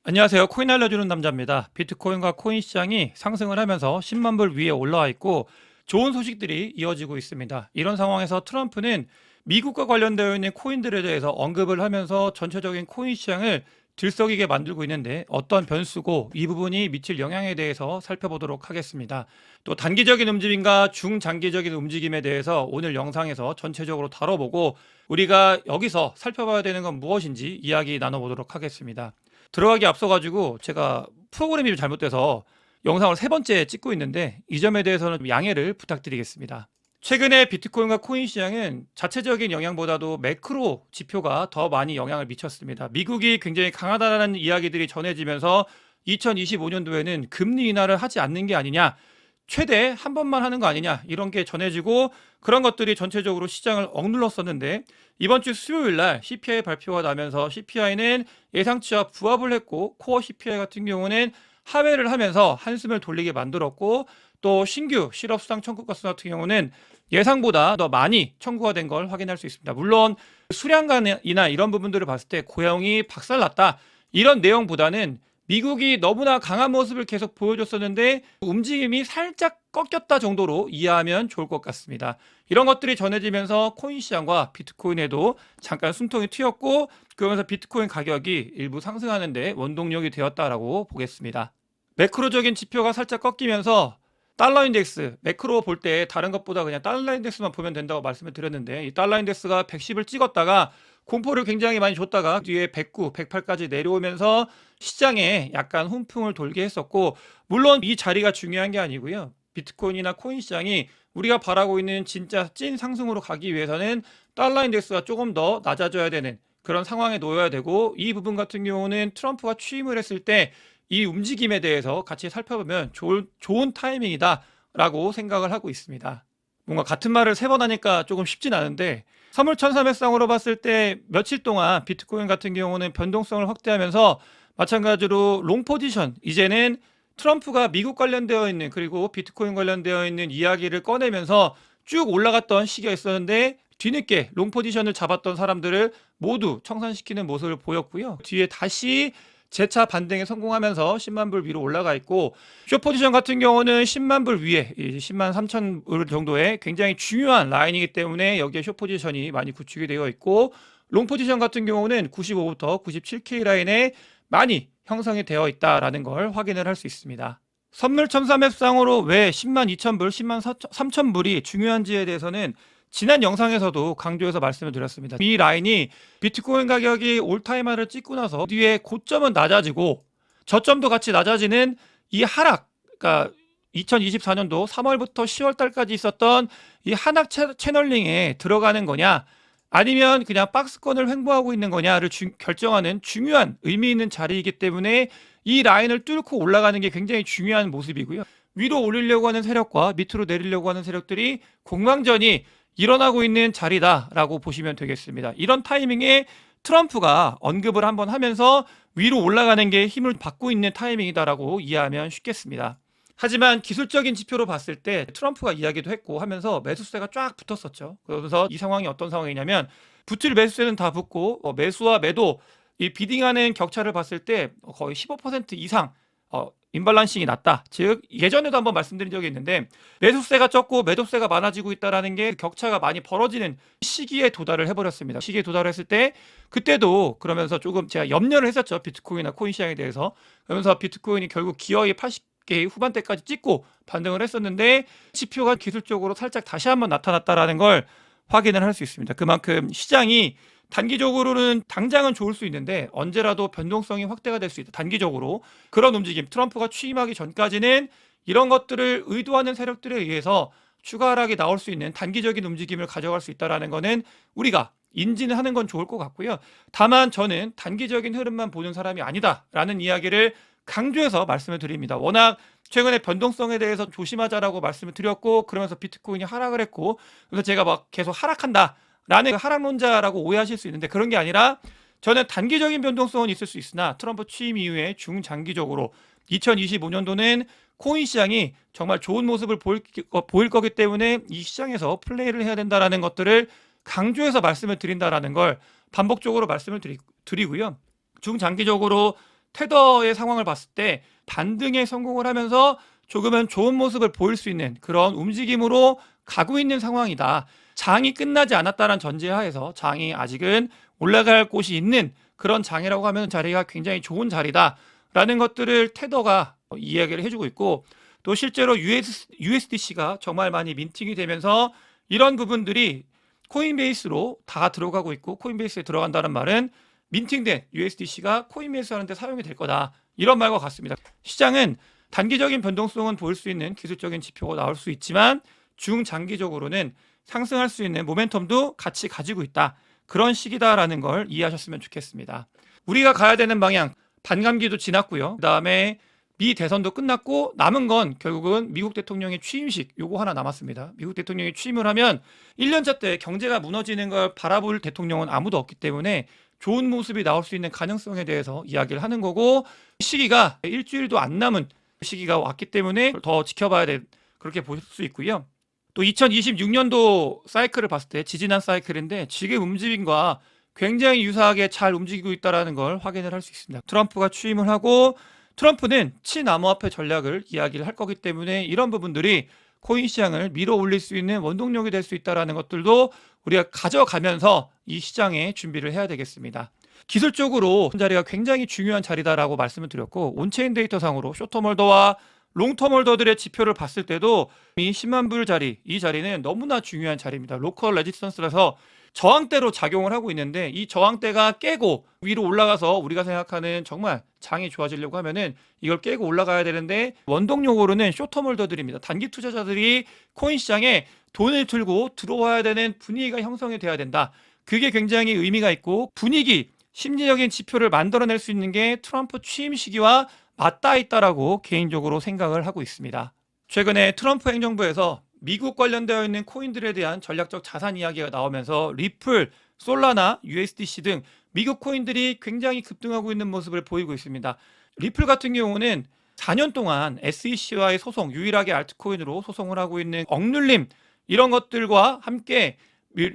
안녕하세요. 코인 알려주는 남자입니다. 비트코인과 코인 시장이 상승을 하면서 10만 불 위에 올라와 있고 좋은 소식들이 이어지고 있습니다. 이런 상황에서 트럼프는 미국과 관련되어 있는 코인들에 대해서 언급을 하면서 전체적인 코인 시장을 들썩이게 만들고 있는데 어떤 변수고 이 부분이 미칠 영향에 대해서 살펴보도록 하겠습니다. 또 단기적인 움직임과 중장기적인 움직임에 대해서 오늘 영상에서 전체적으로 다뤄보고 우리가 여기서 살펴봐야 되는 건 무엇인지 이야기 나눠보도록 하겠습니다. 들어가기 앞서가지고 제가 프로그램이 좀 잘못돼서 영상을 세 번째 찍고 있는데 이 점에 대해서는 좀 양해를 부탁드리겠습니다. 최근에 비트코인과 코인 시장은 자체적인 영향보다도 매크로 지표가 더 많이 영향을 미쳤습니다. 미국이 굉장히 강하다는 이야기들이 전해지면서 2025년도에는 금리 인하를 하지 않는 게 아니냐, 최대 한 번만 하는 거 아니냐 이런 게 전해지고 그런 것들이 전체적으로 시장을 억눌렀었는데 이번 주 수요일 날 CPI 발표가 나면서 CPI는 예상치와 부합을 했고 코어 CPI 같은 경우는 하회를 하면서 한숨을 돌리게 만들었고 또 신규 실업수당 청구 건수 같은 경우는 예상보다 더 많이 청구가 된 걸 확인할 수 있습니다. 물론 수량간이나 이런 부분들을 봤을 때 고용이 박살났다 이런 내용보다는 미국이 너무나 강한 모습을 계속 보여줬었는데 움직임이 살짝 꺾였다 정도로 이해하면 좋을 것 같습니다. 이런 것들이 전해지면서 코인 시장과 비트코인에도 잠깐 숨통이 트였고 그러면서 비트코인 가격이 일부 상승하는데 원동력이 되었다라고 보겠습니다. 매크로적인 지표가 살짝 꺾이면서 달러 인덱스, 매크로 볼 때 다른 것보다 그냥 달러 인덱스만 보면 된다고 말씀을 드렸는데 이 달러 인덱스가 110을 찍었다가 공포를 굉장히 많이 줬다가 뒤에 109, 108까지 내려오면서 시장에 약간 훈풍을 돌게 했었고 물론 이 자리가 중요한 게 아니고요. 비트코인이나 코인 시장이 우리가 바라고 있는 진짜 찐 상승으로 가기 위해서는 달러 인덱스가 조금 더 낮아져야 되는 그런 상황에 놓여야 되고 이 부분 같은 경우는 트럼프가 취임을 했을 때 이 움직임에 대해서 같이 살펴보면 좋은 타이밍이다라고 생각을 하고 있습니다. 뭔가 같은 말을 세 번 하니까 조금 쉽진 않은데 선물천삼회성으로 봤을 때 며칠 동안 비트코인 같은 경우는 변동성을 확대하면서 마찬가지로 롱 포지션 이제는 트럼프가 미국 관련되어 있는 그리고 비트코인 관련되어 있는 이야기를 꺼내면서 쭉 올라갔던 시기가 있었는데 뒤늦게 롱 포지션을 잡았던 사람들을 모두 청산시키는 모습을 보였고요. 뒤에 다시 재차 반등에 성공하면서 10만 불 위로 올라가 있고 숏 포지션 같은 경우는 10만 불 위에 10만 3천 불 정도의 굉장히 중요한 라인이기 때문에 여기에 숏 포지션이 많이 구축이 되어 있고 롱 포지션 같은 경우는 95부터 97K 라인에 많이 형성이 되어 있다라는 걸 확인을 할 수 있습니다. 선물 첨삼앱상으로 왜 10만 2천 불, 10만 3천 불이 중요한지에 대해서는 지난 영상에서도 강조해서 말씀을 드렸습니다. 이 라인이 비트코인 가격이 올타임하를 찍고 나서 뒤에 고점은 낮아지고 저점도 같이 낮아지는 이 하락, 그러니까 2024년도 3월부터 10월 달까지 있었던 이 하락 채널링에 들어가는 거냐 아니면 그냥 박스권을 횡보하고 있는 거냐를 결정하는 중요한 의미 있는 자리이기 때문에 이 라인을 뚫고 올라가는 게 굉장히 중요한 모습이고요. 위로 올리려고 하는 세력과 밑으로 내리려고 하는 세력들이 공방전이 일어나고 있는 자리다라고 보시면 되겠습니다. 이런 타이밍에 트럼프가 언급을 한번 하면서 위로 올라가는 게 힘을 받고 있는 타이밍이다라고 이해하면 쉽겠습니다. 하지만 기술적인 지표로 봤을 때 트럼프가 이야기도 했고 하면서 매수세가 쫙 붙었었죠. 그래서 이 상황이 어떤 상황이냐면 붙을 매수세는 다 붙고 매수와 매도 이 비딩하는 격차를 봤을 때 거의 15% 이상 임발란싱이 낮다. 즉 예전에도 한번 말씀드린 적이 있는데 매수세가 적고 매도세가 많아지고 있다라는 게 격차가 많이 벌어지는 시기에 도달을 해버렸습니다. 시기에 도달했을 때 그때도 그러면서 조금 제가 염려를 했었죠. 비트코인이나 코인 시장에 대해서. 그러면서 비트코인이 결국 기어이 80개 후반대까지 찍고 반등을 했었는데 지표가 기술적으로 살짝 다시 한번 나타났다라는 걸 확인을 할 수 있습니다. 그만큼 시장이 단기적으로는 당장은 좋을 수 있는데 언제라도 변동성이 확대가 될 수 있다. 단기적으로 그런 움직임 트럼프가 취임하기 전까지는 이런 것들을 의도하는 세력들에 의해서 추가 하락이 나올 수 있는 단기적인 움직임을 가져갈 수 있다는 거는 우리가 인지는 하는 건 좋을 것 같고요. 다만 저는 단기적인 흐름만 보는 사람이 아니다라는 이야기를 강조해서 말씀을 드립니다. 워낙 최근에 변동성에 대해서 조심하자라고 말씀을 드렸고 그러면서 비트코인이 하락을 했고 그래서 제가 막 계속 하락한다 라는 하락론자라고 오해하실 수 있는데 그런 게 아니라 저는 단기적인 변동성은 있을 수 있으나 트럼프 취임 이후에 중장기적으로 2025년도는 코인 시장이 정말 좋은 모습을 보일 거기 때문에 이 시장에서 플레이를 해야 된다라는 것들을 강조해서 말씀을 드린다라는 걸 반복적으로 말씀을 드리고요. 중장기적으로 테더의 상황을 봤을 때 반등에 성공을 하면서 조금은 좋은 모습을 보일 수 있는 그런 움직임으로 가고 있는 상황이다. 장이 끝나지 않았다는 전제하에서 장이 아직은 올라갈 곳이 있는 그런 장이라고 하면 자리가 굉장히 좋은 자리다라는 것들을 테더가 이야기를 해주고 있고, 또 실제로 USDC가 정말 많이 민팅이 되면서 이런 부분들이 코인베이스로 다 들어가고 있고, 코인베이스에 들어간다는 말은 민팅된 USDC가 코인베이스 하는데 사용이 될 거다, 이런 말과 같습니다. 시장은 단기적인 변동성은 보일 수 있는 기술적인 지표가 나올 수 있지만 중장기적으로는 상승할 수 있는 모멘텀도 같이 가지고 있다, 그런 시기다라는 걸 이해하셨으면 좋겠습니다. 우리가 가야 되는 방향, 반감기도 지났고요. 그다음에 미 대선도 끝났고 남은 건 결국은 미국 대통령의 취임식, 요거 하나 남았습니다. 미국 대통령이 취임을 하면 1년차 때 경제가 무너지는 걸 바라볼 대통령은 아무도 없기 때문에 좋은 모습이 나올 수 있는 가능성에 대해서 이야기를 하는 거고, 시기가 일주일도 안 남은 시기가 왔기 때문에 더 지켜봐야 돼, 그렇게 볼 수 있고요. 또 2026년도 사이클을 봤을 때 지지난 사이클인데 지금 움직임과 굉장히 유사하게 잘 움직이고 있다는 걸 확인을 할 수 있습니다. 트럼프가 취임을 하고 트럼프는 친암호화폐 전략을 이야기를 할 거기 때문에 이런 부분들이 코인 시장을 밀어 올릴 수 있는 원동력이 될 수 있다는 것들도 우리가 가져가면서 이 시장에 준비를 해야 되겠습니다. 기술적으로 자리가 굉장히 중요한 자리다라고 말씀을 드렸고, 온체인 데이터 상으로 쇼텀 홀더와 롱텀 홀더들의 지표를 봤을 때도 이 10만 불 자리, 이 자리는 너무나 중요한 자리입니다. 로컬 레지스턴스라서 저항대로 작용을 하고 있는데, 이 저항대가 깨고 위로 올라가서 우리가 생각하는 정말 장이 좋아지려고 하면은 이걸 깨고 올라가야 되는데, 원동력으로는 쇼텀 홀더들입니다. 단기 투자자들이 코인 시장에 돈을 들고 들어와야 되는 분위기가 형성이 돼야 된다. 그게 굉장히 의미가 있고, 분위기, 심리적인 지표를 만들어낼 수 있는 게 트럼프 취임 시기와 맞닿아 있다라고 개인적으로 생각을 하고 있습니다. 최근에 트럼프 행정부에서 미국 관련되어 있는 코인들에 대한 전략적 자산 이야기가 나오면서 리플, 솔라나, USDC 등 미국 코인들이 굉장히 급등하고 있는 모습을 보이고 있습니다. 리플 같은 경우는 4년 동안 SEC와의 소송, 유일하게 알트코인으로 소송을 하고 있는 억눌림, 이런 것들과 함께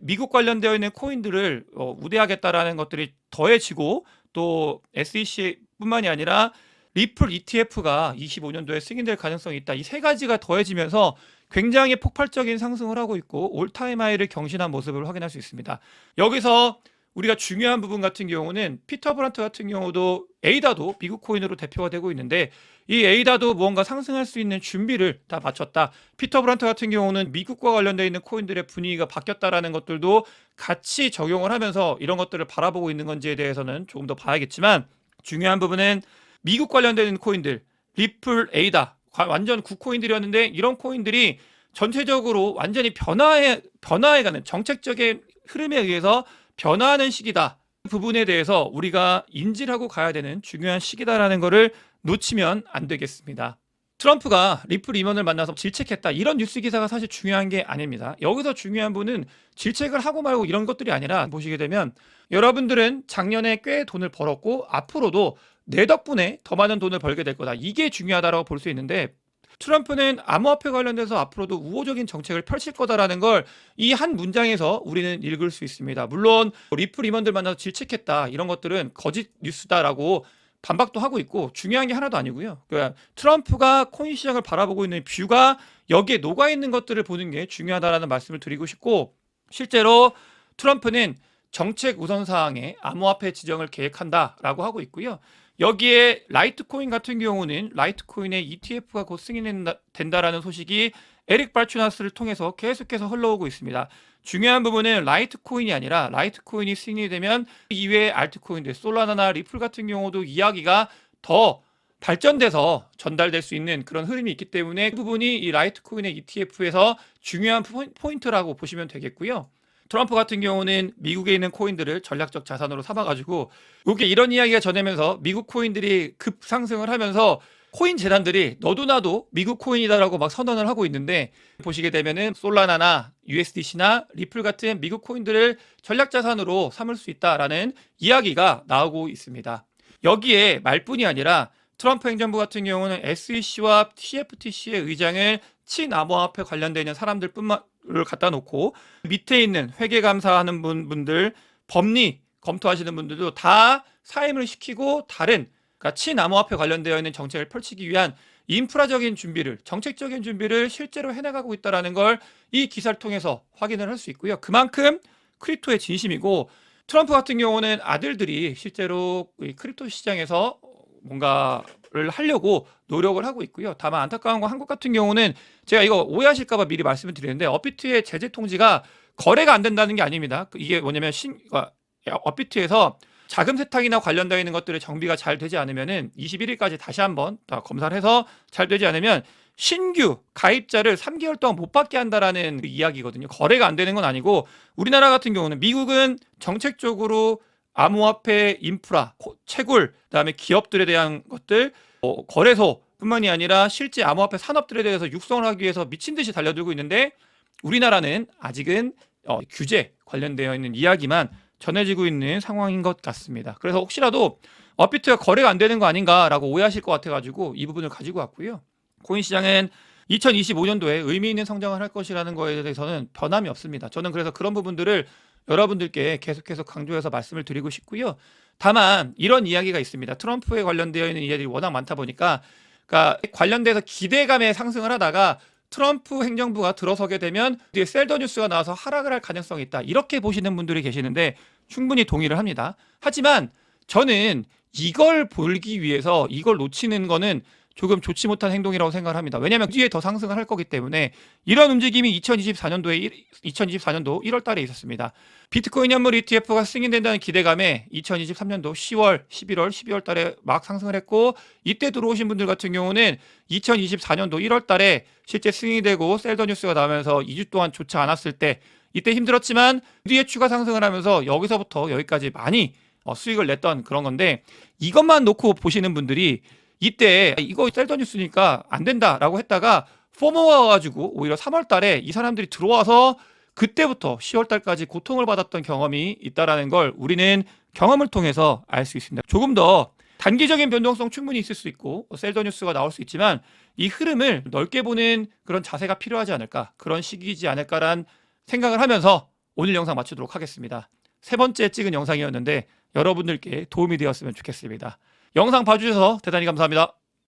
미국 관련되어 있는 코인들을 우대하겠다라는 것들이 더해지고, 또 SEC뿐만이 아니라 리플 ETF가 25년도에 승인될 가능성이 있다. 이 세 가지가 더해지면서 굉장히 폭발적인 상승을 하고 있고 올타임 하이를 경신한 모습을 확인할 수 있습니다. 여기서 우리가 중요한 부분 같은 경우는 피터 브란트 같은 경우도 에이다도 미국 코인으로 대표가 되고 있는데, 이 에이다도 무언가 상승할 수 있는 준비를 다 마쳤다. 피터 브란트 같은 경우는 미국과 관련되어 있는 코인들의 분위기가 바뀌었다라는 것들도 같이 적용을 하면서 이런 것들을 바라보고 있는 건지에 대해서는 조금 더 봐야겠지만, 중요한 부분은 미국 관련되는 코인들, 리플, 에이다 완전 구코인들이었는데 이런 코인들이 전체적으로 완전히 변화해가는 정책적인 흐름에 의해서 변화하는 시기다. 그 부분에 대해서 우리가 인지를 하고 가야 되는 중요한 시기다라는 것을 놓치면 안 되겠습니다. 트럼프가 리플 임원을 만나서 질책했다, 이런 뉴스 기사가 사실 중요한 게 아닙니다. 여기서 중요한 분은 질책을 하고 말고 이런 것들이 아니라, 보시게 되면 여러분들은 작년에 꽤 돈을 벌었고 앞으로도 내 덕분에 더 많은 돈을 벌게 될 거다, 이게 중요하다고 볼 수 있는데, 트럼프는 암호화폐 관련돼서 앞으로도 우호적인 정책을 펼칠 거다라는 걸 이 한 문장에서 우리는 읽을 수 있습니다. 물론 리플 임원들 만나서 질책했다, 이런 것들은 거짓 뉴스다라고 반박도 하고 있고 중요한 게 하나도 아니고요. 그러니까 트럼프가 코인 시장을 바라보고 있는 뷰가 여기에 녹아 있는 것들을 보는 게 중요하다라는 말씀을 드리고 싶고, 실제로 트럼프는 정책 우선 사항에 암호화폐 지정을 계획한다라고 하고 있고요. 여기에 라이트코인 같은 경우는 라이트코인의 ETF가 곧 승인된다라는 소식이 에릭 발추나스를 통해서 계속해서 흘러오고 있습니다. 중요한 부분은 라이트코인이 아니라, 라이트코인이 승인이 되면 이외의 알트코인들, 솔라나나 리플 같은 경우도 이야기가 더 발전돼서 전달될 수 있는 그런 흐름이 있기 때문에 그 부분이 이 라이트코인의 ETF에서 중요한 포인트라고 보시면 되겠고요. 트럼프 같은 경우는 미국에 있는 코인들을 전략적 자산으로 삼아가지고 이게 이런 이야기가 전하면서 미국 코인들이 급상승을 하면서 코인 재단들이 너도 나도 미국 코인이다라고 막 선언을 하고 있는데, 보시게 되면은 솔라나나 USDC나 리플 같은 미국 코인들을 전략 자산으로 삼을 수 있다라는 이야기가 나오고 있습니다. 여기에 말뿐이 아니라 트럼프 행정부 같은 경우는 SEC와 TFTC의 의장을 친암호화폐 관련되어 있는 사람들뿐만을 갖다 놓고 밑에 있는 회계 감사하는 분들, 법리 검토하시는 분들도 다 사임을 시키고 다른 그러니까 친암호화폐 관련되어 있는 정책을 펼치기 위한 인프라적인 준비를, 정책적인 준비를 실제로 해나가고 있다는 걸 이 기사를 통해서 확인을 할 수 있고요. 그만큼 크립토의 진심이고, 트럼프 같은 경우는 아들들이 실제로 이 크립토 시장에서 뭔가를 하려고 노력을 하고 있고요. 다만 안타까운 건 한국 같은 경우는, 제가 이거 오해하실까 봐 미리 말씀을 드리는데, 업비트의 제재 통지가 거래가 안 된다는 게 아닙니다. 이게 뭐냐면 업비트에서 자금 세탁이나 관련되어 있는 것들의 정비가 잘 되지 않으면은 21일까지 다시 한번 다 검사를 해서 잘 되지 않으면 신규 가입자를 3개월 동안 못 받게 한다라는 이야기거든요. 거래가 안 되는 건 아니고, 우리나라 같은 경우는 미국은 정책적으로 암호화폐 인프라, 채굴, 그다음에 기업들에 대한 것들, 거래소뿐만이 아니라 실제 암호화폐 산업들에 대해서 육성을 하기 위해서 미친 듯이 달려들고 있는데, 우리나라는 아직은 규제 관련되어 있는 이야기만 전해지고 있는 상황인 것 같습니다. 그래서 혹시라도 업비트가 거래가 안 되는 거 아닌가라고 오해하실 것 같아가지고 이 부분을 가지고 왔고요. 코인 시장은 2025년도에 의미 있는 성장을 할 것이라는 거에 대해서는 변함이 없습니다. 저는 그래서 그런 부분들을 여러분들께 계속해서 강조해서 말씀을 드리고 싶고요. 다만 이런 이야기가 있습니다. 트럼프에 관련되어 있는 이야기들이 워낙 많다 보니까, 그러니까 관련돼서 기대감에 상승을 하다가 트럼프 행정부가 들어서게 되면 뒤에 셀더 뉴스가 나와서 하락을 할 가능성이 있다, 이렇게 보시는 분들이 계시는데 충분히 동의를 합니다. 하지만 저는 이걸 보기 위해서 이걸 놓치는 거는 조금 좋지 못한 행동이라고 생각을 합니다. 왜냐하면 뒤에 더 상승을 할 거기 때문에. 이런 움직임이 2024년도 1월 달에 있었습니다. 비트코인 현물 ETF가 승인된다는 기대감에 2023년도 10월, 11월, 12월 달에 막 상승을 했고, 이때 들어오신 분들 같은 경우는 2024년도 1월 달에 실제 승인이 되고 셀더 뉴스가 나오면서 2주 동안 좋지 않았을 때, 이때 힘들었지만 뒤에 추가 상승을 하면서 여기서부터 여기까지 많이 수익을 냈던 그런 건데, 이것만 놓고 보시는 분들이 이때 이거 셀더 뉴스니까 안 된다라고 했다가 포모가 와가지고 오히려 3월 달에 이 사람들이 들어와서 그때부터 10월 달까지 고통을 받았던 경험이 있다라는 걸 우리는 경험을 통해서 알 수 있습니다. 조금 더 단기적인 변동성 충분히 있을 수 있고 셀더 뉴스가 나올 수 있지만, 이 흐름을 넓게 보는 그런 자세가 필요하지 않을까, 그런 시기이지 않을까란 생각을 하면서 오늘 영상 마치도록 하겠습니다. 세 번째 찍은 영상이었는데 여러분들께 도움이 되었으면 좋겠습니다. 영상 봐주셔서 대단히 감사합니다.